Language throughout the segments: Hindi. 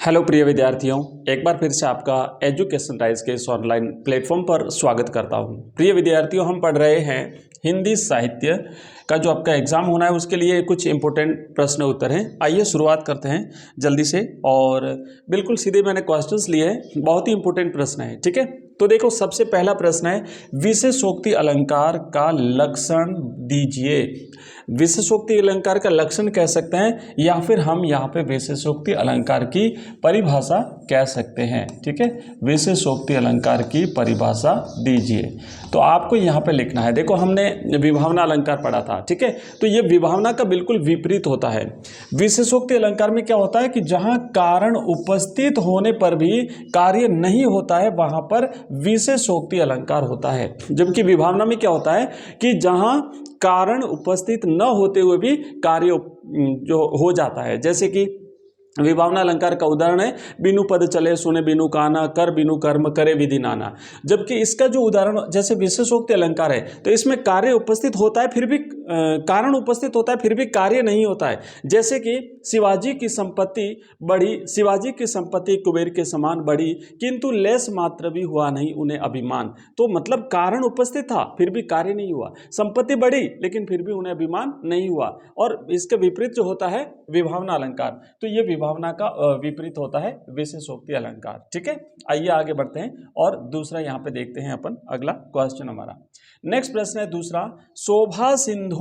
हेलो प्रिय विद्यार्थियों, एक बार फिर से आपका एजुकेशन राइज के इस ऑनलाइन प्लेटफॉर्म पर स्वागत करता हूं। प्रिय विद्यार्थियों, हम पढ़ रहे हैं हिंदी साहित्य का जो आपका एग्जाम होना है उसके लिए कुछ इंपॉर्टेंट प्रश्न उत्तर हैं। आइए शुरुआत करते हैं जल्दी से। और बिल्कुल सीधे मैंने क्वेश्चंस लिए हैं, बहुत ही इंपॉर्टेंट प्रश्न है। ठीक है, तो देखो सबसे पहला प्रश्न है, विशेषोक्ति अलंकार का लक्षण दीजिए। विशेषोक्ति अलंकार का लक्षण कह सकते हैं या फिर हम यहाँ पे विशेषोक्ति अलंकार की परिभाषा कह सकते हैं। ठीक है, विशेषोक्ति अलंकार की परिभाषा दीजिए। तो आपको यहाँ पे लिखना है, देखो हमने विभावना अलंकार पढ़ा था। ठीक है, तो ये विभावना का बिल्कुल विपरीत होता है। विशेषोक्ति अलंकार में क्या होता है कि जहाँ कारण उपस्थित होने पर भी कार्य नहीं होता है वहाँ पर विशेषोक्ति अलंकार होता है। जबकि विभावना में क्या होता है कि जहाँ कारण उपस्थित न होते हुए भी कार्य जो हो जाता है। जैसे कि विभावना अलंकार का उदाहरण है, बिनु पद चले सुने बिनु काना, कर बिनु कर्म करे विधि नाना। जबकि इसका जो उदाहरण जैसे विशेषोक्ति अलंकार है तो इसमें कार्य उपस्थित होता है फिर भी कारण उपस्थित होता है फिर भी कार्य नहीं होता है। जैसे कि शिवाजी की संपत्ति बढ़ी, शिवाजी की संपत्ति कुबेर के समान बढ़ी, किंतु लेस मात्र भी हुआ नहीं उन्हें अभिमान। तो मतलब कारण उपस्थित था फिर भी कार्य नहीं हुआ, संपत्ति बढ़ी लेकिन फिर भी उन्हें अभिमान नहीं हुआ। और इसके विपरीत जो होता है विभावना अलंकार, तो ये विभावना का विपरीत होता है विशेषोक्ति अलंकार। ठीक है, आइए आगे बढ़ते हैं और दूसरा यहाँ पे देखते हैं अपन अगला क्वेश्चन हमारा। नेक्स्ट प्रश्न है दूसरा, शोभा सिंधु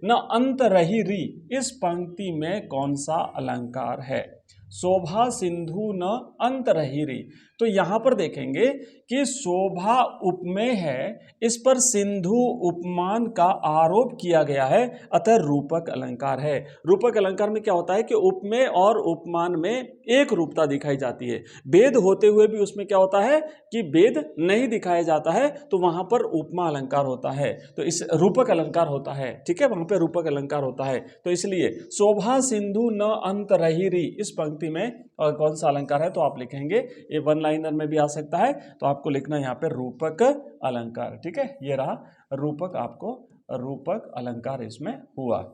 न अंत रही री, इस पंक्ति में कौन सा अलंकार है? शोभा सिंधु न अंत रही री, तो यहां पर देखेंगे कि शोभा उपमेय है, इस पर सिंधु उपमान का आरोप किया गया है, अतः रूपक अलंकार है। रूपक अलंकार में क्या होता है कि उपमेय और उपमान में एक रूपता दिखाई जाती है, भेद होते हुए भी उसमें क्या होता है कि भेद नहीं दिखाया जाता है, तो वहां पर उपमा अलंकार होता है, तो इस रूपक अलंकार होता है। ठीक है, वहां पर रूपक अलंकार होता है। तो इसलिए शोभा सिंधु न अंत रही री, इस पंक्ति में कौन सा अलंकार है? तो आप लिखेंगे, ये वन लाइनर में भी आ सकता है, तो आपको लिखना है यहाँ पे रूपक अलंकार। ठीक है, ये रहा रूपक, आपको रूपक अलंकार इसमें हुआ।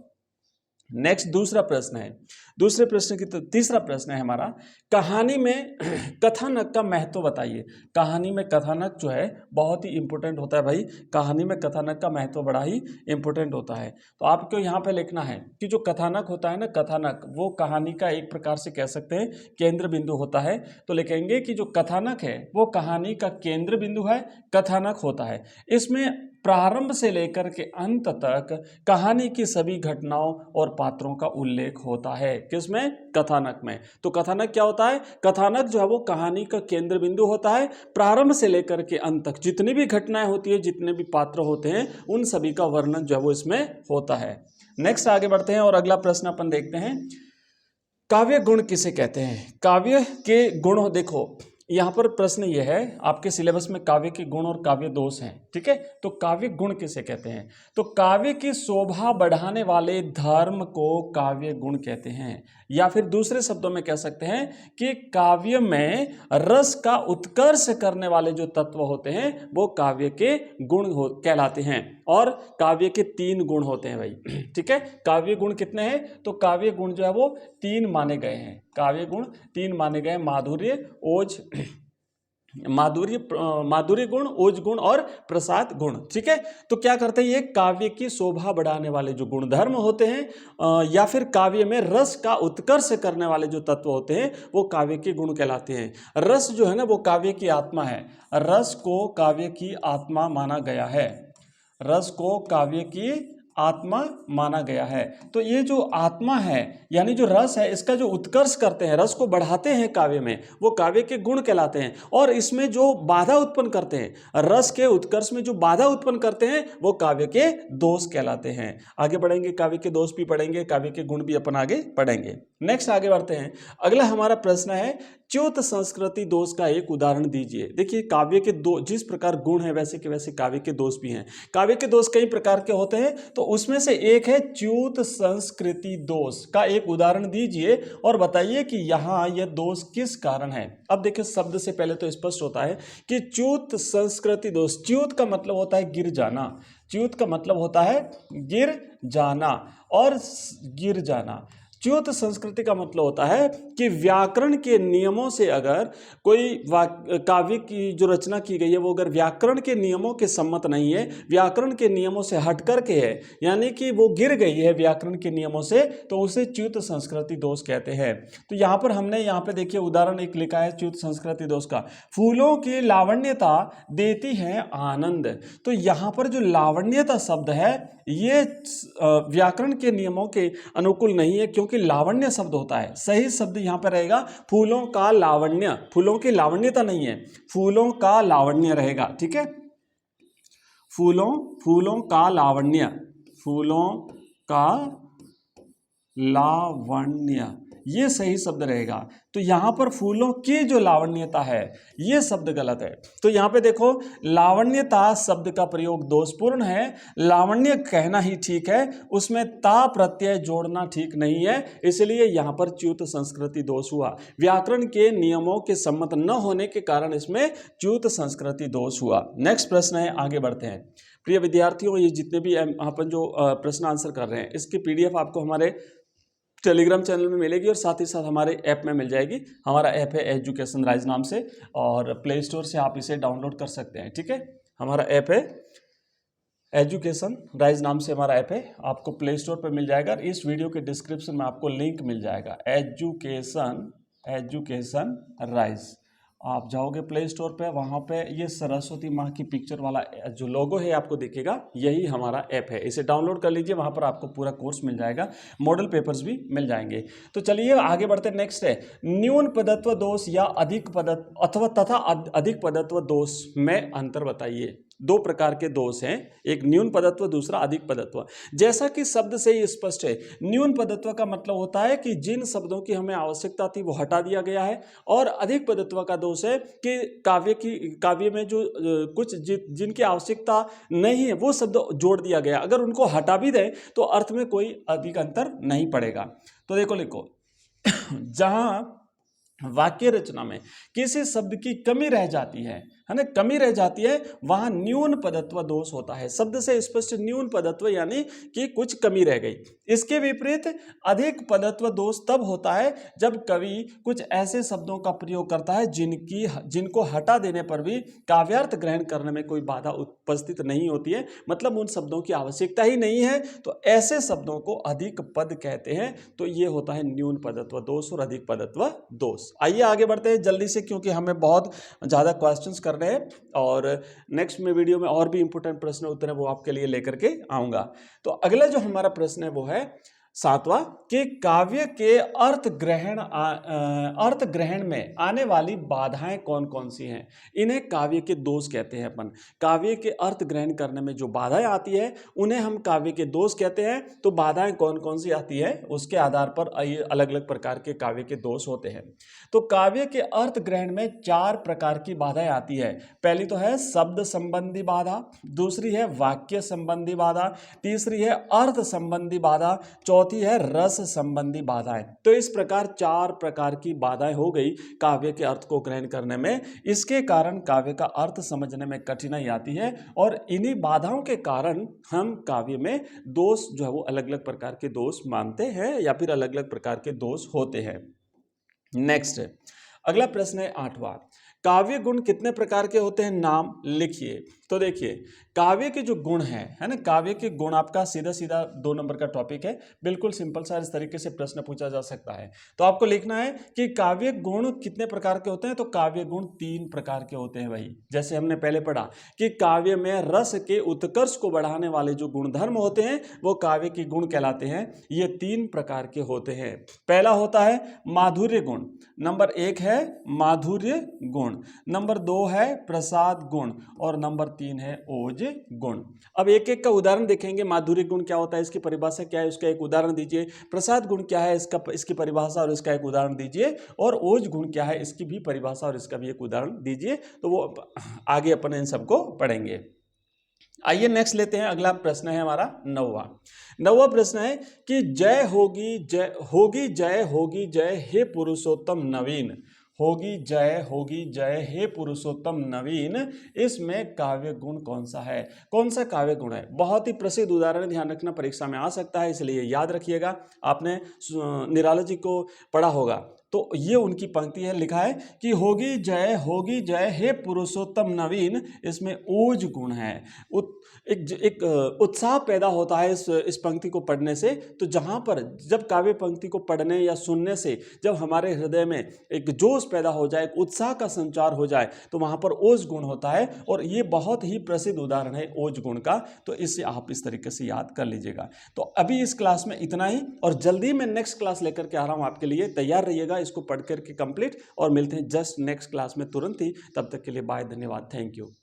नेक्स्ट दूसरा प्रश्न है, दूसरे प्रश्न की तो तीसरा प्रश्न है हमारा, कहानी में कथानक का महत्व बताइए। कहानी में कथानक जो है बहुत ही इंपॉर्टेंट होता है भाई, कहानी में कथानक का महत्व बड़ा ही इंपॉर्टेंट होता है। तो आपको यहाँ पे लिखना है कि जो कथानक होता है ना, कथानक वो कहानी का एक प्रकार से कह सकते हैं केंद्र बिंदु होता है। तो लिखेंगे कि जो कथानक है वो कहानी का केंद्र बिंदु है, कथानक होता है। इसमें प्रारंभ से लेकर के अंत तक कहानी की सभी घटनाओं और पात्रों का उल्लेख होता है। किसमें? कथानक में। तो कथानक क्या होता है? कथानक जो है वो कहानी का केंद्र बिंदु होता है, प्रारंभ से लेकर के अंत तक जितनी भी घटनाएं होती है, जितने भी पात्र होते हैं, उन सभी का वर्णन जो है वो इसमें होता है। नेक्स्ट आगे बढ़ते हैं और अगला प्रश्न अपन देखते हैं, काव्य गुण किसे कहते हैं? काव्य के गुण, देखो यहाँ पर प्रश्न यह है, आपके सिलेबस में काव्य के गुण और काव्य दोष हैं। ठीक है, तो काव्य गुण किसे कहते हैं? तो काव्य की शोभा बढ़ाने वाले धर्म को काव्य गुण कहते हैं, या फिर दूसरे शब्दों में कह सकते हैं कि काव्य में रस का उत्कर्ष करने वाले जो तत्व होते हैं वो काव्य के गुण कहलाते हैं। और काव्य के 3 गुण होते हैं भाई। ठीक है, काव्य गुण कितने हैं? तो काव्य गुण जो है वो 3 माने गए हैं। काव्य गुण 3 माने गए, माधुर्य, ओज, माधुर्य गुण, ओज गुण और प्रसाद गुण। ठीक है, तो क्या करते हैं, ये काव्य की शोभा बढ़ाने वाले जो गुण धर्म होते हैं या फिर काव्य में रस का उत्कर्ष करने वाले जो तत्व होते हैं वो काव्य के गुण कहलाते हैं। रस जो है ना वो काव्य की आत्मा है, रस को काव्य की आत्मा माना गया है, रस को काव्य की आत्मा माना गया है। तो ये जो आत्मा है यानी जो रस है, इसका जो उत्कर्ष करते हैं, रस को बढ़ाते हैं काव्य में, वो काव्य के गुण कहलाते हैं। और इसमें जो बाधा उत्पन्न करते हैं, रस के उत्कर्ष में जो बाधा उत्पन्न करते हैं वो काव्य के दोष कहलाते हैं। आगे बढ़ेंगे, काव्य के दोष भी पढ़ेंगे, काव्य के गुण भी अपन आगे पढ़ेंगे। नेक्स्ट आगे बढ़ते हैं, अगला हमारा प्रश्न है, च्युत संस्कृति दोष का एक उदाहरण दीजिए। देखिए, काव्य के दो जिस प्रकार गुण है वैसे के वैसे काव्य के दोष भी हैं। काव्य के दोष कई प्रकार के होते हैं, तो उसमें से एक है च्युत संस्कृति दोष का एक उदाहरण दीजिए और बताइए कि यहाँ यह दोष किस कारण है। अब देखिए, शब्द से पहले तो स्पष्ट होता है कि च्युत संस्कृति दोष, च्युत का मतलब होता है गिर जाना, च्युत का मतलब होता है गिर जाना और गिर जाना। च्युत संस्कृति का मतलब होता है कि व्याकरण के नियमों से अगर कोई काव्य की जो रचना की गई है वो अगर व्याकरण के नियमों के सम्मत नहीं है, व्याकरण के नियमों से हट करके है, यानी कि वो गिर गई है व्याकरण के नियमों से, तो उसे च्युत संस्कृति दोष कहते हैं। तो यहाँ पर हमने यहाँ पे देखिए उदाहरण एक लिखा है च्युत संस्कृति दोष का, फूलों की लावण्यता देती है आनंद। तो यहाँ पर जो लावण्यता शब्द है ये व्याकरण के नियमों के अनुकूल नहीं है, क्योंकि लावण्य शब्द होता है, सही शब्द यहाँ पर रहेगा फूलों का लावण्य, फूलों की लावण्यता नहीं है, फूलों का लावण्य रहेगा। ठीक है, फूलों का लावण्य, फूलों का लावण्य, ये सही शब्द रहेगा। तो यहां पर फूलों की जो लावण्यता है ये शब्द गलत है। तो यहां पे देखो लावण्यता शब्द का प्रयोग दोषपूर्ण है, लावण्य कहना ही ठीक है, उसमें ता प्रत्यय जोड़ना ठीक नहीं है, इसलिए यहां पर च्युत संस्कृति दोष हुआ। व्याकरण के नियमों के सम्मत न होने के कारण इसमें च्युत संस्कृति दोष हुआ। नेक्स्ट प्रश्न है, आगे बढ़ते हैं। प्रिय विद्यार्थियों, ये जितने भी अपन जो प्रश्न आंसर कर रहे हैं इसकी पीडीएफ आपको हमारे टेलीग्राम चैनल में मिलेगी और साथ ही साथ हमारे ऐप में मिल जाएगी। हमारा ऐप है एजुकेशन राइज नाम से और प्ले स्टोर से आप इसे डाउनलोड कर सकते हैं। ठीक है, हमारा ऐप है एजुकेशन राइज नाम से, हमारा ऐप है, आपको प्ले स्टोर पर मिल जाएगा। इस वीडियो के डिस्क्रिप्शन में आपको लिंक मिल जाएगा एजुकेशन राइज। आप जाओगे प्ले स्टोर पे, वहाँ पे ये सरस्वती माँ की पिक्चर वाला जो लोगो है आपको दिखेगा, यही हमारा ऐप है। इसे डाउनलोड कर लीजिए, वहाँ पर आपको पूरा कोर्स मिल जाएगा, मॉडल पेपर्स भी मिल जाएंगे। तो चलिए आगे बढ़ते हैं। नेक्स्ट है न्यून पदत्व दोष या अधिक पदत्व अथवा तथा अधिक पदत्व दोष में अंतर बताइए। दो प्रकार के दोष हैं, एक न्यून पदत्व, दूसरा अधिक पदत्व। जैसा कि शब्द से ही स्पष्ट है, न्यून पदत्व का मतलब होता है कि जिन शब्दों की हमें आवश्यकता थी वो हटा दिया गया है, और अधिक पदत्व का दोष है कि काव्य में जो कुछ जिनकी आवश्यकता नहीं है वो शब्द जोड़ दिया गया, अगर उनको हटा भी दें तो अर्थ में कोई अधिक अंतर नहीं पड़ेगा। तो देखो लिखो जहां वाक्य रचना में किसी शब्द की कमी रह जाती है ना, कमी रह जाती है, वहां न्यून पदत्व दोष होता है। शब्द से स्पष्ट न्यून पदत्व यानी कि कुछ कमी रह गई। इसके विपरीत अधिक पदत्व दोष तब होता है जब कवि कुछ ऐसे शब्दों का प्रयोग करता है जिनको हटा देने पर भी काव्यार्थ ग्रहण करने में कोई बाधा उपस्थित नहीं होती है, मतलब उन शब्दों की आवश्यकता ही नहीं है, तो ऐसे शब्दों को अधिक पद कहते हैं। तो ये होता है न्यून पदत्व दोष और अधिक पदत्व दोष। आइए आगे बढ़ते हैं जल्दी से, क्योंकि हमें बहुत ज़्यादा क्वेश्चंस करने हैं और नेक्स्ट में वीडियो में और भी इंपॉर्टेंट प्रश्न उत्तर है वो आपके लिए लेकर के आऊँगा। तो अगला जो हमारा प्रश्न है वो है 7वां कि काव्य के अर्थ ग्रहण में आने वाली बाधाएं कौन कौन सी हैं। इन्हें काव्य के दोष कहते हैं। अपन काव्य के अर्थ ग्रहण करने में जो बाधाएं आती है उन्हें हम काव्य के दोष कहते हैं। तो बाधाएं कौन कौन सी आती है उसके आधार पर अलग अलग प्रकार के काव्य के दोष होते हैं। तो काव्य के अर्थ ग्रहण में 4 प्रकार की बाधाएं आती है। पहली तो है शब्द संबंधी बाधा, दूसरी है वाक्य संबंधी बाधा, तीसरी है अर्थ संबंधी बाधा, चौथी है रस संबंधी बाधाएं। तो इस प्रकार 4 प्रकार की बाधाएं हो गई काव्य के अर्थ को ग्रहण करने में। इसके कारण काव्य का अर्थ समझने में कठिनाई आती है और इन्हीं बाधाओं के कारण हम काव्य में दोष जो है वो अलग अलग प्रकार के दोष मानते हैं या फिर अलग अलग प्रकार के दोष होते हैं। नेक्स्ट अगला प्रश्न है 8वां, काव्य गुण कितने प्रकार के होते हैं, नाम लिखिए। तो देखिए काव्य के जो गुण है ना, काव्य के गुण आपका सीधा सीधा 2 नंबर का टॉपिक है, बिल्कुल सिंपल सा इस तरीके से प्रश्न पूछा जा सकता है। तो आपको लिखना है कि काव्य गुण कितने प्रकार के होते हैं। तो काव्य गुण 3 प्रकार के होते हैं। वही जैसे हमने पहले पढ़ा कि काव्य में रस के उत्कर्ष को बढ़ाने वाले जो गुणधर्म होते हैं वो काव्य के गुण कहलाते हैं। ये 3 प्रकार के होते हैं। पहला होता है माधुर्य गुण, नंबर 1 है माधुर्य गुण, नंबर 2 है प्रसाद गुण और नंबर 3 है ओज गुण। अब एक एक का उदाहरण देखेंगे। माधुर्य गुण क्या होता है, इसकी परिभाषा क्या है, उसका एक उदाहरण दीजिए। प्रसाद गुण क्या है, इसकी परिभाषा और इसका एक उदाहरण दीजिए। और ओज गुण क्या है, इसकी भी परिभाषा और इसका भी एक उदाहरण दीजिए। तो वो आगे अपन इन सबको पढ़ेंगे। आइए नेक्स्ट लेते हैं। अगला प्रश्न है हमारा 9वां प्रश्न है कि जय होगी जय हे पुरुषोत्तम नवीन, होगी जय हे पुरुषोत्तम नवीन, इसमें काव्य गुण कौन सा है? कौन सा काव्य गुण है? बहुत ही प्रसिद्ध उदाहरण, ध्यान रखना परीक्षा में आ सकता है, इसलिए याद रखिएगा। आपने निराला जी को पढ़ा होगा, तो ये उनकी पंक्ति है, लिखा है कि होगी जय हे पुरुषोत्तम नवीन, इसमें ओज गुण है। एक उत्साह पैदा होता है इस पंक्ति को पढ़ने से। तो जहाँ पर जब काव्य पंक्ति को पढ़ने या सुनने से जब हमारे हृदय में एक जोश पैदा हो जाए, एक उत्साह का संचार हो जाए, तो वहाँ पर ओज गुण होता है। और ये बहुत ही प्रसिद्ध उदाहरण है ओज गुण का, तो इसे आप इस तरीके से याद कर लीजिएगा। तो अभी इस क्लास में इतना ही, और जल्दी मैं नेक्स्ट क्लास लेकर के आ रहा हूँ आपके लिए, तैयार रहिएगा इसको पढ़ करके कंप्लीट। और मिलते हैं जस्ट नेक्स्ट क्लास में तुरंत ही, तब तक के लिए बाय, धन्यवाद, थैंक यू।